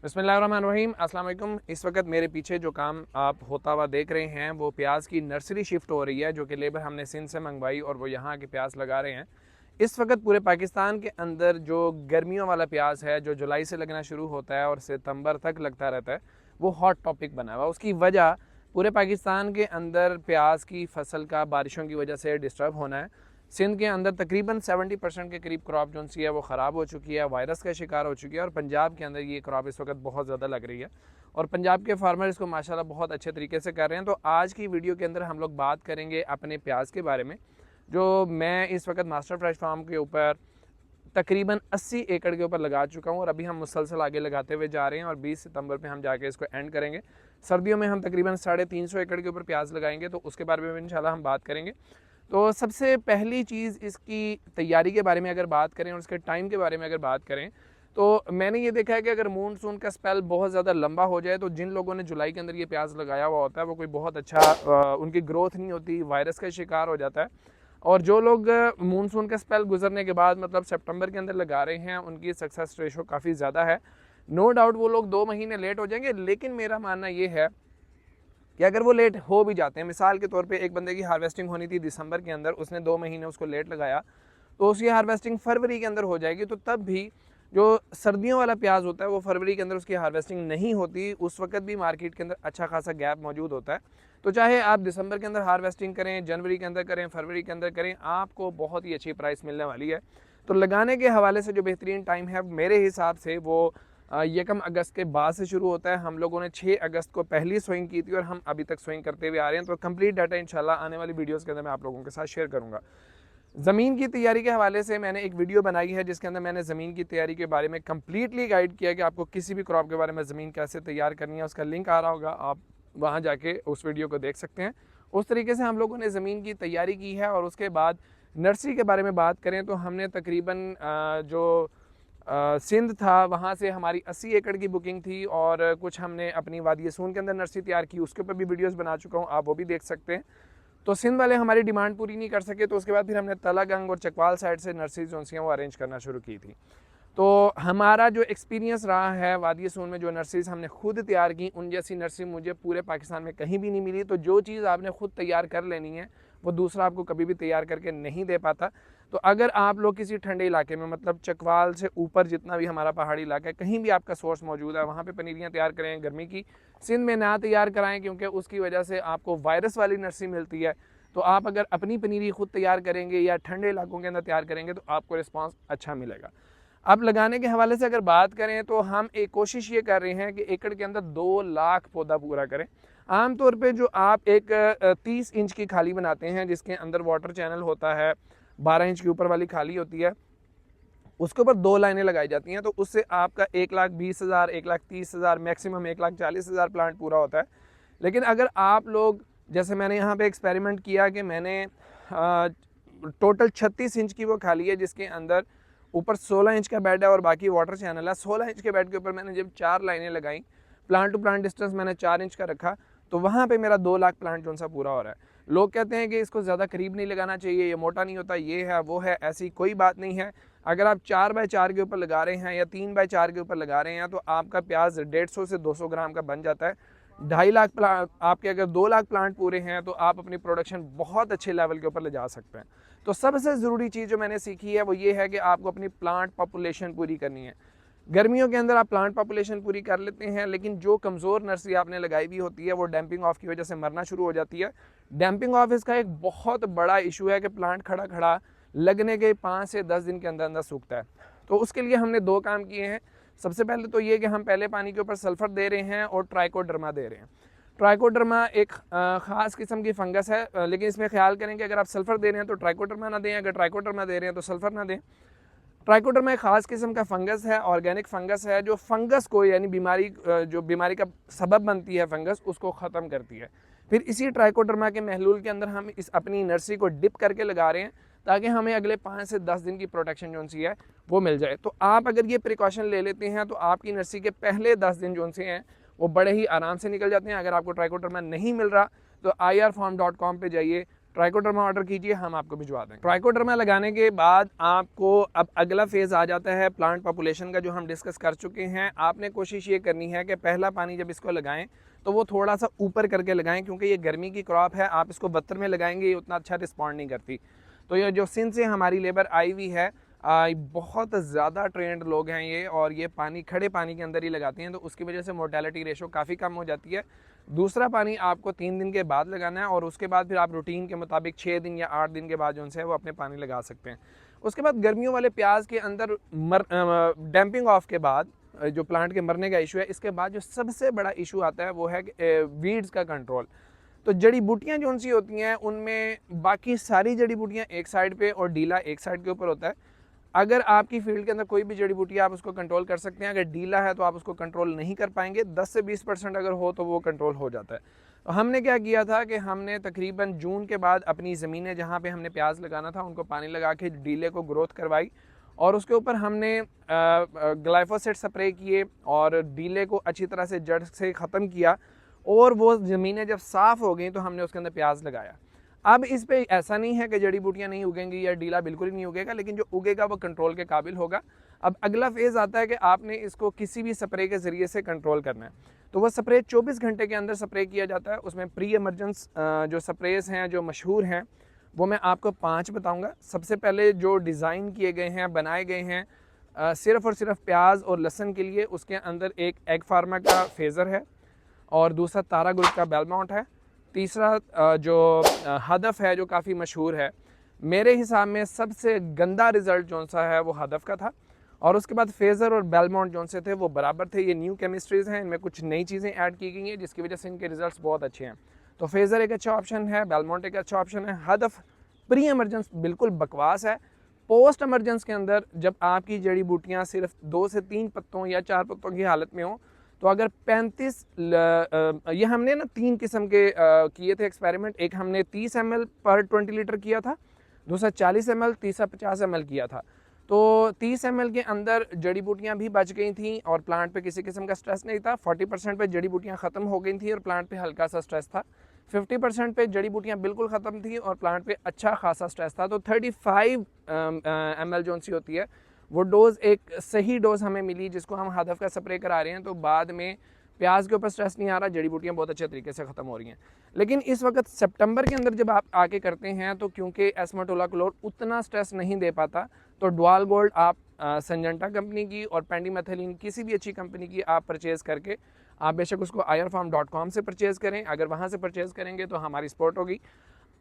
बिस्मिल्लाहिर्रहमानिर्रहीम, अस्सलाम वालेकुम। इस वक्त मेरे पीछे जो काम आप होता हुआ देख रहे हैं वो प्याज की नर्सरी शिफ्ट हो रही है, जो कि लेबर हमने सिंध से मंगवाई और वो यहाँ के प्याज लगा रहे हैं। इस वक्त पूरे पाकिस्तान के अंदर जो गर्मियों वाला प्याज है, जो जुलाई से लगना शुरू होता है और सितंबर तक लगता रहता है, वो हॉट टॉपिक बना हुआ। उसकी वजह पूरे पाकिस्तान के अंदर प्याज की फसल का बारिशों की वजह से डिस्टर्ब होना है। सिंध के अंदर तकरीबन 70% के करीब क्रॉप जो सी है वो ख़राब हो चुकी है, वायरस का शिकार हो चुकी है। और पंजाब के अंदर ये क्रॉप इस वक्त बहुत ज़्यादा लग रही है और पंजाब के फार्मर इसको माशाल्लाह बहुत अच्छे तरीके से कर रहे हैं। तो आज की वीडियो के अंदर हम लोग बात करेंगे अपने प्याज के बारे में, जो मैं इस वक्त मास्टर फ्रेश फार्म के ऊपर तकरीबन 80 एकड़ के ऊपर लगा चुका हूँ और अभी हम मुसलसल आगे लगाते हुए जा रहे हैं और 20 सितंबर पे हम जाके इसको एंड करेंगे। सर्दियों में हम तकरीबन 350 एकड़ के ऊपर प्याज लगाएंगे, तो उसके बारे में इंशाल्लाह हम बात करेंगे। तो सबसे पहली चीज़ इसकी तैयारी के बारे में अगर बात करें और उसके टाइम के बारे में अगर बात करें, तो मैंने ये देखा है कि अगर मानसून का स्पेल बहुत ज़्यादा लंबा हो जाए तो जिन लोगों ने जुलाई के अंदर ये प्याज लगाया हुआ होता है वो कोई बहुत अच्छा उनकी ग्रोथ नहीं होती, वायरस का शिकार हो जाता है। और जो लोग मानसून का स्पेल गुजरने के बाद मतलब सितंबर के अंदर लगा रहे हैं, उनकी सक्सेस रेशो काफ़ी ज़्यादा है। नो डाउट वो लोग 2 महीने लेट हो जाएंगे, लेकिन मेरा मानना ये है कि अगर वो लेट हो भी जाते हैं, मिसाल के तौर पे एक बंदे की हार्वेस्टिंग होनी थी दिसंबर के अंदर, उसने 2 महीने उसको लेट लगाया, तो उसकी हार्वेस्टिंग फरवरी के अंदर हो जाएगी। तो तब भी जो सर्दियों वाला प्याज होता है वो फरवरी के अंदर उसकी हार्वेस्टिंग नहीं होती, उस वक्त भी मार्केट के अंदर अच्छा खासा गैप मौजूद होता है। तो चाहे आप दिसंबर के अंदर हार्वेस्टिंग करें, जनवरी के अंदर करें, फरवरी के अंदर करें, आपको बहुत ही अच्छी प्राइस मिलने वाली है। तो लगाने के हवाले से जो बेहतरीन टाइम है मेरे हिसाब से वो 1 अगस्त के बाद से शुरू होता है। हम लोगों ने 6 अगस्त को पहली स्विंग की थी और हम अभी तक स्विंग करते हुए आ रहे हैं। तो कंप्लीट डाटा इंशाल्लाह आने वाली वीडियोस के अंदर मैं आप लोगों के साथ शेयर करूंगा। ज़मीन की तैयारी के हवाले से मैंने एक वीडियो बनाई है जिसके अंदर मैंने ज़मीन की तैयारी के बारे में कम्प्लीटली गाइड किया कि आपको किसी भी क्रॉप के बारे में ज़मीन कैसे तैयार करनी है। उसका लिंक आ रहा होगा, आप वहाँ जाके उस वीडियो को देख सकते हैं। उस तरीके से हम लोगों ने ज़मीन की तैयारी की है। और उसके बाद नर्सरी के बारे में बात करें तो हमने तकरीबन जो सिंध था वहाँ से हमारी 80 एकड़ की बुकिंग थी और कुछ हमने अपनी वादी सून के अंदर नर्सरी तैयार की, उसके ऊपर भी वीडियोस बना चुका हूँ, आप वो भी देख सकते हैं। तो सिंध वाले हमारी डिमांड पूरी नहीं कर सके, तो उसके बाद फिर हमने तलागंग और चकवाल साइड से नर्सरी जो सी वो अरेंज करना शुरू की थी। तो हमारा जो एक्सपीरियंस रहा है वादी सून में, जो नर्सरीज हमने खुद तैयार की, उन जैसी नर्सरी मुझे पूरे पाकिस्तान में कहीं भी नहीं मिली। तो जो चीज़ आपने खुद तैयार कर लेनी है वो दूसरा आपको कभी भी तैयार करके नहीं दे पाता। तो अगर आप लोग किसी ठंडे इलाके में, मतलब चकवाल से ऊपर जितना भी हमारा पहाड़ी इलाका है, कहीं भी आपका सोर्स मौजूद है, वहाँ पे पनीरियाँ तैयार करें गर्मी की। सिंध में ना तैयार कराएं, क्योंकि उसकी वजह से आपको वायरस वाली नर्सरी मिलती है। तो आप अगर अपनी पनीरी खुद तैयार करेंगे या ठंडे इलाकों के अंदर तैयार करेंगे तो आपको रिस्पांस अच्छा मिलेगा। अब लगाने के हवाले से अगर बात करें तो हम एक कोशिश ये कर रहे हैं कि एकड़ के अंदर 2 लाख पौधा पूरा करें। आमतौर पे जो आप एक 30 इंच की खाली बनाते हैं जिसके अंदर वाटर चैनल होता है, 12 इंच के ऊपर वाली खाली होती है, उसके ऊपर 2 लाइनें लगाई जाती हैं, तो उससे आपका 1,20,000, 1,30,000, मैक्सिमम 1,40,000 प्लांट पूरा होता है। लेकिन अगर आप लोग, जैसे मैंने यहाँ पे एक्सपेरिमेंट किया कि मैंने टोटल 36 इंच की वो खाली है जिसके अंदर ऊपर 16 इंच का बेड है और बाकी वाटर चैनल है। 16 इंच के बेड के ऊपर मैंने जब 4 लाइनें लगाई, प्लांट टू प्लांट डिस्टेंस मैंने 4 इंच का रखा, तो वहाँ पे मेरा 2 लाख प्लांट जो सा पूरा हो रहा है। लोग कहते हैं कि इसको ज़्यादा करीब नहीं लगाना चाहिए, ये मोटा नहीं होता, ये है वो है, ऐसी कोई बात नहीं है। अगर आप 4x4 के ऊपर लगा रहे हैं या 3x4 के ऊपर लगा रहे हैं तो आपका प्याज 150 से 200 ग्राम का बन जाता है। 2.5 लाख प्लांट आपके, अगर 2 लाख प्लांट पूरे हैं तो आप अपनी प्रोडक्शन बहुत अच्छे लेवल के ऊपर ले जा सकते हैं। तो सबसे ज़रूरी चीज़ जो मैंने सीखी है वो ये है कि आपको अपनी प्लांट पॉपुलेशन पूरी करनी है। गर्मियों के अंदर आप प्लांट पॉपुलेशन पूरी कर लेते हैं, लेकिन जो कमज़ोर नर्सरी आपने लगाई हुई होती है वो डैम्पिंग ऑफ की वजह से मरना शुरू हो जाती है। डैम्पिंग ऑफ इसका एक बहुत बड़ा इशू है कि प्लांट खड़ा खड़ा लगने के 5 से 10 दिन के अंदर अंदर सूखता है। तो उसके लिए हमने 2 काम किए हैं। सबसे पहले तो ये कि हम पहले पानी के ऊपर सल्फ़र दे रहे हैं और ट्राइकोडर्मा दे रहे हैं। ट्राइकोडर्मा एक ख़ास किस्म की फंगस है, लेकिन इसमें ख्याल करें कि अगर आप सल्फ़र दे रहे हैं तो ट्राइकोडर्मा ना दें, अगर ट्राइकोडर्मा दे रहे हैं तो सल्फ़र ना दें। ट्राइकोडर्मा एक ख़ास किस्म का फंगस है, ऑर्गेनिक फंगस है, जो फंगस को, यानी बीमारी, जो बीमारी का सबब बनती है फंगस, उसको ख़त्म करती है। फिर इसी ट्राइकोडर्मा के महलूल के अंदर हम इस अपनी नर्सरी को डिप करके लगा रहे हैं ताकि हमें अगले 5 से 10 दिन की प्रोटेक्शन जो सी है वो मिल जाए। तो आप अगर ये प्रिकॉशन ले लेते हैं तो आपकी नर्सरी के पहले 10 दिन जो से हैं वो बड़े ही आराम से निकल जाते हैं। अगर आपको ट्राइकोडर्मा नहीं मिल रहा तो irfarm.com पे जाइए, ट्राइकोडर्मा ऑर्डर कीजिए, हम आपको भिजवा देंगे। ट्राइकोडर्मा लगाने के बाद आपको अब अगला फेज़ आ जाता है प्लांट पॉपुलेशन का, जो हम डिस्कस कर चुके हैं। आपने कोशिश ये करनी है कि पहला पानी जब इसको लगाएं तो वो थोड़ा सा ऊपर करके लगाएं, क्योंकि ये गर्मी की क्रॉप है। आप इसको 72 में लगाएंगे, ये उतना अच्छा रिस्पॉन्ड नहीं करती। तो ये जो सिंध से हमारी लेबर आई हुई है, बहुत ज़्यादा ट्रेंड लोग हैं ये, और ये पानी खड़े पानी के अंदर ही लगाते हैं, तो उसकी वजह से मोर्टेलिटी रेशो काफ़ी कम हो जाती है। दूसरा पानी आपको 3 दिन के बाद लगाना है, और उसके बाद फिर आप रूटीन के मुताबिक 6 दिन या 8 दिन के बाद जो है वो अपने पानी लगा सकते हैं। उसके बाद गर्मियों वाले प्याज के अंदर डैम्पिंग ऑफ के बाद जो प्लांट के मरने का इशू है, इसके बाद जो सबसे बड़ा इशू आता है वो है वीड्स का कंट्रोल। तो जड़ी बूटियाँ जो सी होती हैं उनमें बाकी सारी जड़ी बूटियाँ एक साइड पे और डीला एक साइड के ऊपर होता है। अगर आपकी फील्ड के अंदर कोई भी जड़ी बूटी है आप उसको कंट्रोल कर सकते हैं, अगर डीला है तो आप उसको कंट्रोल नहीं कर पाएंगे। 10 से 20% अगर हो तो वो कंट्रोल हो जाता है। तो हमने क्या किया था कि हमने तकरीबन जून के बाद अपनी ज़मीनें जहाँ पे हमने प्याज लगाना था उनको पानी लगा के डीले को ग्रोथ करवाई, और उसके ऊपर हमने ग्लाइफोसेट स्प्रे किए और डीले को अच्छी तरह से जड़ से ख़त्म किया, और वो ज़मीनें जब साफ़ हो गई तो हमने उसके अंदर प्याज लगाया। अब इस पे ऐसा नहीं है कि जड़ी बूटियाँ नहीं उगेंगी या डीला बिल्कुल ही नहीं उगेगा, लेकिन जो उगेगा वो कंट्रोल के काबिल होगा। अब अगला फेज़ आता है कि आपने इसको किसी भी स्प्रे के ज़रिए से कंट्रोल करना है। तो वह स्प्रे 24 घंटे के अंदर स्प्रे किया जाता है। उसमें प्री एमरजेंस जो स्प्रेज हैं जो मशहूर हैं वो मैं आपको 5 बताऊँगा। सबसे पहले जो डिज़ाइन किए गए हैं, बनाए गए हैं सिर्फ़ और सिर्फ प्याज और लहसुन के लिए, उसके अंदर एक एग फार्मा का फेज़र है, और दूसरा तारा ग्रुप का बेलमाउंट है, तीसरा जो हदफ है जो काफ़ी मशहूर है। मेरे हिसाब में सबसे गंदा रिज़ल्ट जौन सा है वो हदफ का था, और उसके बाद फेज़र और बेलमाउंट जौन से थे वो बराबर थे। ये न्यू केमिस्ट्रीज़ हैं, इनमें कुछ नई चीज़ें ऐड की गई हैं जिसकी वजह से इनके रिज़ल्ट्स बहुत अच्छे हैं। तो फेज़र एक अच्छा ऑप्शन है, बेलमाउंट एक अच्छा ऑप्शन है। हदफ प्री एमरजेंस बिल्कुल बकवास है। पोस्ट एमरजेंस के अंदर जब आपकी जड़ी बूटियाँ सिर्फ 2 से 3 पत्तों या 4 पत्तों की हालत में हों, तो अगर 35 ये हमने ना 3 किस्म के किए थे एक्सपेरिमेंट। एक हमने 30 ml पर 20 लीटर किया था, दूसरा 40 ml, तीसरा 50 ml किया था। तो 30 ml के अंदर जड़ी बूटियाँ भी बच गई थी और प्लांट पे किसी किस्म का स्ट्रेस नहीं था। 40% पे जड़ी बूटियाँ ख़त्म हो गई थी और प्लांट पे हल्का सा स्ट्रेस था। 50% पे जड़ी बूटियाँ बिल्कुल ख़त्म थी और प्लांट पे अच्छा खासा स्ट्रेस था। तो 35 ml जो सी होती है वो डोज़ एक सही डोज़ हमें मिली, जिसको हम हदफ का स्प्रे करा रहे हैं। तो बाद में प्याज के ऊपर स्ट्रेस नहीं आ रहा, जड़ी बूटियाँ बहुत अच्छे तरीके से ख़त्म हो रही हैं। लेकिन इस वक्त सितंबर के अंदर जब आप आके करते हैं तो क्योंकि एस्माटोलाक्लोर उतना स्ट्रेस नहीं दे पाता, तो डुआल गोल्ड आप संजंटा कंपनी की और पेंडीमेथिलीन किसी भी अच्छी कंपनी की आप परचेज़ करके, आप बेशक उसको ayurfarm.com से परचेज़ करें। अगर वहाँ से परचेज़ करेंगे तो हमारी सपोर्ट होगी।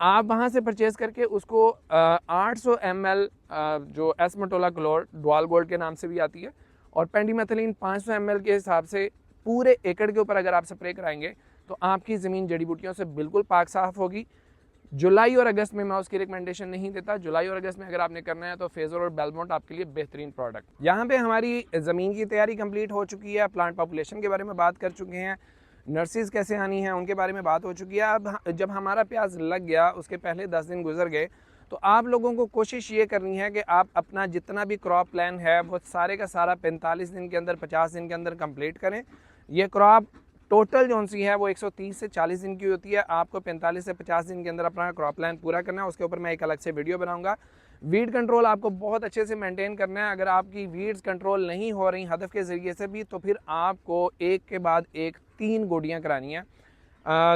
आप वहाँ से परचेज़ करके उसको 800 ml जो एस्माटोलाक्लोर डुआल गोल्ड के नाम से भी आती है और पेंडीमेथिलीन 500 ml के हिसाब से पूरे एकड़ के ऊपर अगर आप स्प्रे कराएंगे तो आपकी ज़मीन जड़ी बूटियों से बिल्कुल पाक साफ़ होगी। जुलाई और अगस्त में मैं उसकी रिकमेंडेशन नहीं देता। जुलाई और अगस्त में अगर आपने करना है तो फेज़र और बेलमाउंट आपके लिए बेहतरीन प्रोडक्ट। यहाँ पे हमारी ज़मीन की तैयारी कंप्लीट हो चुकी है, प्लांट पॉपुलेशन के बारे में बात कर चुके हैं, नर्सेज कैसे आनी है उनके बारे में बात हो चुकी है। अब जब हमारा प्याज लग गया उसके पहले 10 दिन गुजर गए, तो आप लोगों को कोशिश ये करनी है कि आप अपना जितना भी क्रॉप प्लान है वो सारे का सारा 45 दिन के अंदर 50 दिन के अंदर कंप्लीट करें। ये क्रॉप टोटल जो सी है वो 130 से 40 दिन की होती है। आपको 45 से 50 दिन के अंदर अपना क्रॉप प्लान पूरा करना है। उसके ऊपर मैं एक अलग से वीडियो बनाऊंगा। वीड कंट्रोल आपको बहुत अच्छे से मेंटेन करना है। अगर आपकी वीड्स कंट्रोल नहीं हो रही हदफ के ज़रिए से भी, तो फिर आपको एक के बाद एक 3 गोडियाँ करानी है।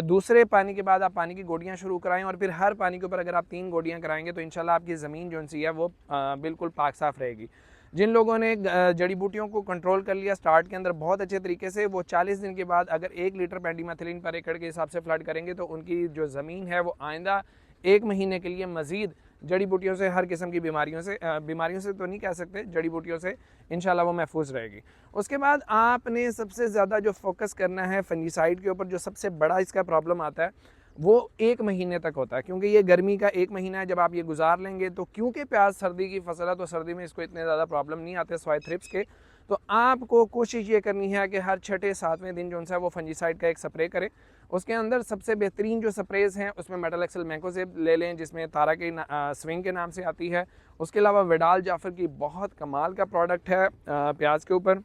दूसरे पानी के बाद आप पानी की गोडियाँ शुरू कराएं और फिर हर पानी के ऊपर अगर आप 3 गोडियाँ कराएंगे तो इंशाल्लाह आपकी ज़मीन जो सी है वो बिल्कुल पाक साफ़ रहेगी। जिन लोगों ने जड़ी बूटियों को कंट्रोल कर लिया स्टार्ट के अंदर बहुत अच्छे तरीके से, वो 40 दिन के बाद अगर 1 लीटर पेंडीमेथिलीन पर एकड़ के हिसाब से फ्लड करेंगे तो उनकी जो ज़मीन है वो आइंदा 1 महीने के लिए मज़ीद जड़ी बूटियों से, हर किस्म की बीमारियों से तो नहीं कह सकते, जड़ी बूटियों से इंशाल्लाह वो महफूज रहेगी। उसके बाद आपने सबसे ज़्यादा जो फोकस करना है फंजीसाइड के ऊपर, जो सबसे बड़ा इसका प्रॉब्लम आता है वो 1 महीने तक होता है, क्योंकि ये गर्मी का 1 महीना है। जब आप ये गुजार लेंगे तो क्योंकि प्याज सर्दी की फसल है तो सर्दी में इसको इतने ज़्यादा प्रॉब्लम नहीं आते स्वाई थ्रिप्स के। तो आपको कोशिश ये करनी है कि हर 6-7वें दिन जो है वो फंजीसाइड का एक स्प्रे करें। उसके अंदर सबसे बेहतरीन जो स्प्रेज हैं उसमें मेटल एक्सल मैंकोजेब ले लें, जिसमें तारा के स्विंग के नाम से आती है। उसके अलावा विडाल जाफर की बहुत कमाल का प्रोडक्ट है प्याज के ऊपर।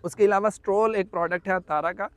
उसके अलावा स्ट्रोल एक प्रोडक्ट है तारा का,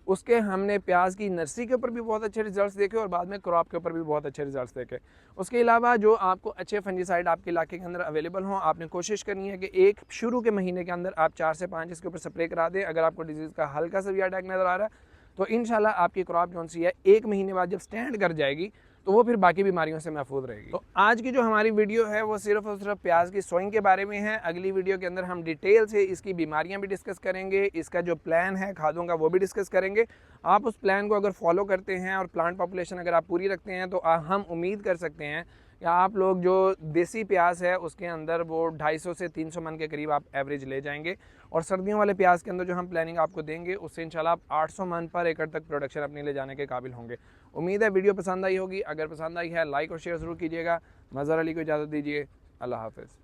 उसके हमने प्याज की नर्सरी के ऊपर भी बहुत अच्छे रिजल्ट्स देखे और बाद में क्रॉप के ऊपर भी बहुत अच्छे रिजल्ट्स देखे। उसके अलावा जो आपको अच्छे फंजीसाइड आपके इलाके के अंदर अवेलेबल हों, आपने कोशिश करनी है कि एक शुरू के महीने के अंदर आप 4 से 5 इसके ऊपर स्प्रे करा दें। अगर आपको डिजीज़ का हल्का सा भी अटैक नज़र आ रहा है तो इंशाल्लाह आपकी क्रॉप जो सी है 1 महीने बाद जब स्टैंड कर जाएगी तो वो फिर बाकी बीमारियों से महफूज रहेगी। तो आज की जो हमारी वीडियो है वो सिर्फ और सिर्फ प्याज की सोइंग के बारे में है। अगली वीडियो के अंदर हम डिटेल से इसकी बीमारियां भी डिस्कस करेंगे, इसका जो प्लान है खादों का वो भी डिस्कस करेंगे। आप उस प्लान को अगर फॉलो करते हैं और प्लांट पॉपुलेशन अगर आप पूरी रखते हैं तो हम उम्मीद कर सकते हैं कि आप लोग जो देसी प्याज है उसके अंदर वो 250 से 300 मन के करीब आप एवरेज ले जाएंगे और सर्दियों वाले प्याज के अंदर जो हम प्लानिंग आपको देंगे उससे इंशाल्लाह आप 800 मन पर एकड़ तक प्रोडक्शन अपने ले जाने के काबिल होंगे। उम्मीद है वीडियो पसंद आई होगी। अगर पसंद आई है लाइक और शेयर ज़रूर कीजिएगा। मज़हर अली को इजाज़त दीजिए। अल्लाह हाफ़िज़।